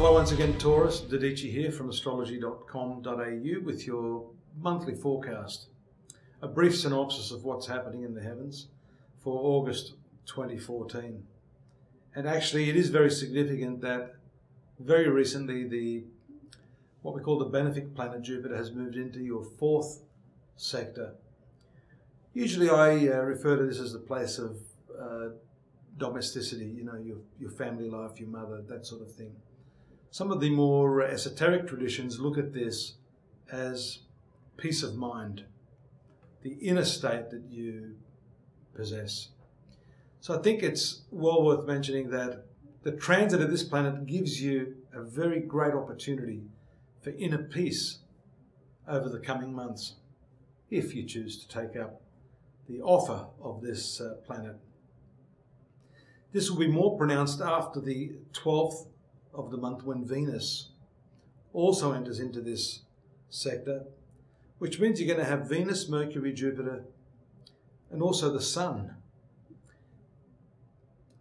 Hello once again, Taurus. Dadhichi here from astrology.com.au with your monthly forecast. A brief synopsis of what's happening in the heavens for August 2014. And actually it is very significant that very recently what we call the benefic planet Jupiter has moved into your fourth sector. Usually I refer to this as the place of domesticity, you know, your family life, your mother, that sort of thing. Some of the more esoteric traditions look at this as peace of mind, the inner state that you possess. So I think it's well worth mentioning that the transit of this planet gives you a very great opportunity for inner peace over the coming months, if you choose to take up the offer of this planet. This will be more pronounced after the 12th of the month, when Venus also enters into this sector, which means you're going to have Venus, Mercury, Jupiter, and also the Sun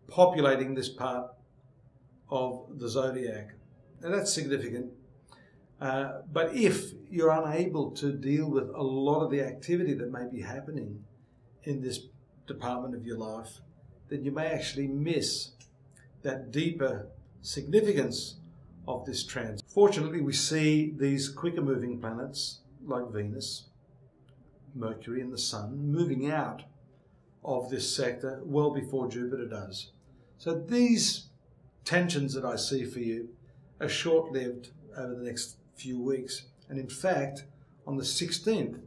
populating this part of the zodiac. Now that's significant, but if you're unable to deal with a lot of the activity that may be happening in this department of your life, then you may actually miss that deeper significance of this transit. Fortunately, we see these quicker moving planets like Venus, Mercury and the Sun moving out of this sector well before Jupiter does. So these tensions that I see for you are short-lived over the next few weeks. And in fact, on the 16th,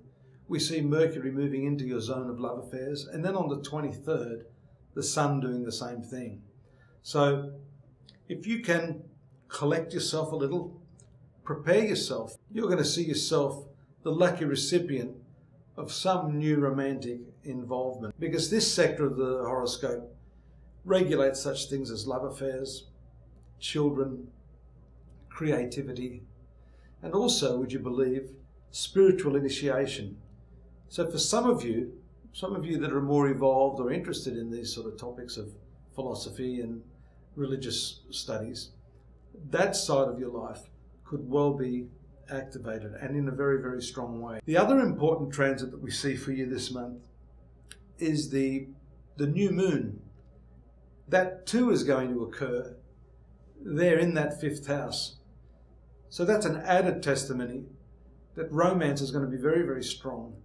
we see Mercury moving into your zone of love affairs. And then on the 23rd, the Sun doing the same thing. So if you can collect yourself a little, prepare yourself, you're going to see yourself the lucky recipient of some new romantic involvement, because this sector of the horoscope regulates such things as love affairs, children, creativity, and also, would you believe, spiritual initiation. So for some of you that are more evolved or interested in these sort of topics of philosophy and religious studies, that side of your life could well be activated, and in a very, very strong way. The other important transit that we see for you this month is the new moon. That too is going to occur there in that fifth house. So that's an added testimony that romance is going to be very, very strong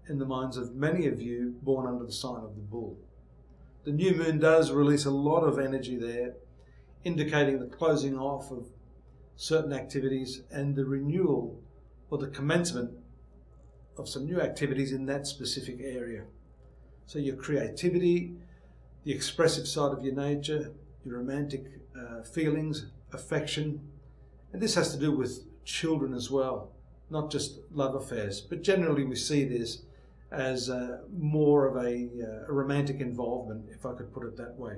in the minds of many of you born under the sign of the bull. The new moon does release a lot of energy there, indicating the closing off of certain activities and the renewal or the commencement of some new activities in that specific area. So your creativity, the expressive side of your nature, your romantic feelings, affection, and this has to do with children as well, not just love affairs, but generally we see this as more of a romantic involvement, if I could put it that way.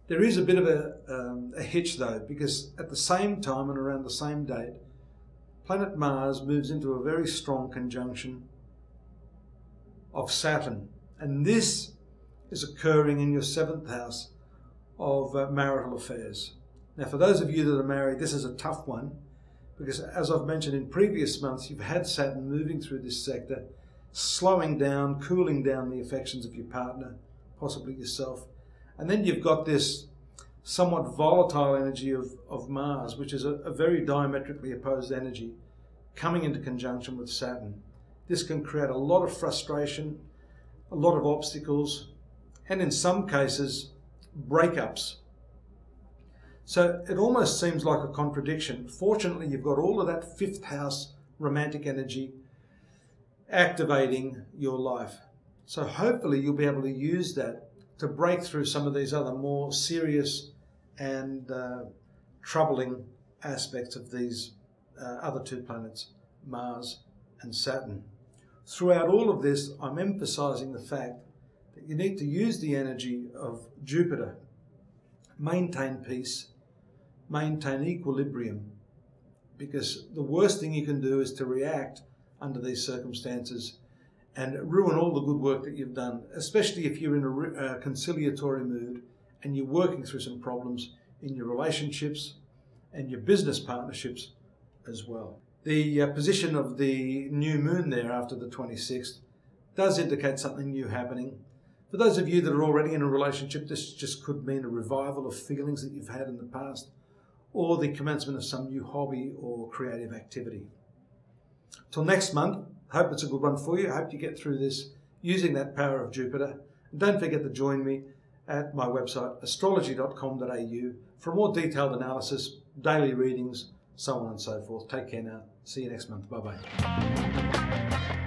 There is a bit of a hitch though, because at the same time and around the same date, planet Mars moves into a very strong conjunction of Saturn, and this is occurring in your seventh house of marital affairs. Now for those of you that are married, this is a tough one, because as I've mentioned in previous months, you've had Saturn moving through this sector, slowing down, cooling down the affections of your partner, possibly yourself. And then you've got this somewhat volatile energy of Mars, which is a very diametrically opposed energy, coming into conjunction with Saturn. This can create a lot of frustration, a lot of obstacles, and in some cases, breakups. So it almost seems like a contradiction. Fortunately, you've got all of that fifth house romantic energy activating your life. So hopefully you'll be able to use that to break through some of these other more serious and troubling aspects of these other two planets, Mars and Saturn. Throughout all of this, I'm emphasizing the fact that you need to use the energy of Jupiter, maintain peace, maintain equilibrium, because the worst thing you can do is to react under these circumstances and ruin all the good work that you've done, especially if you're in a conciliatory mood and you're working through some problems in your relationships, and your business partnerships as well. The position of the new moon there after the 26th does indicate something new happening. For those of you that are already in a relationship, this just could mean a revival of feelings that you've had in the past, or the commencement of some new hobby or creative activity. Till next month, hope it's a good one for you. I hope you get through this using that power of Jupiter. And don't forget to join me at my website, astrology.com.au, for more detailed analysis, daily readings, so on and so forth. Take care now. See you next month. Bye-bye.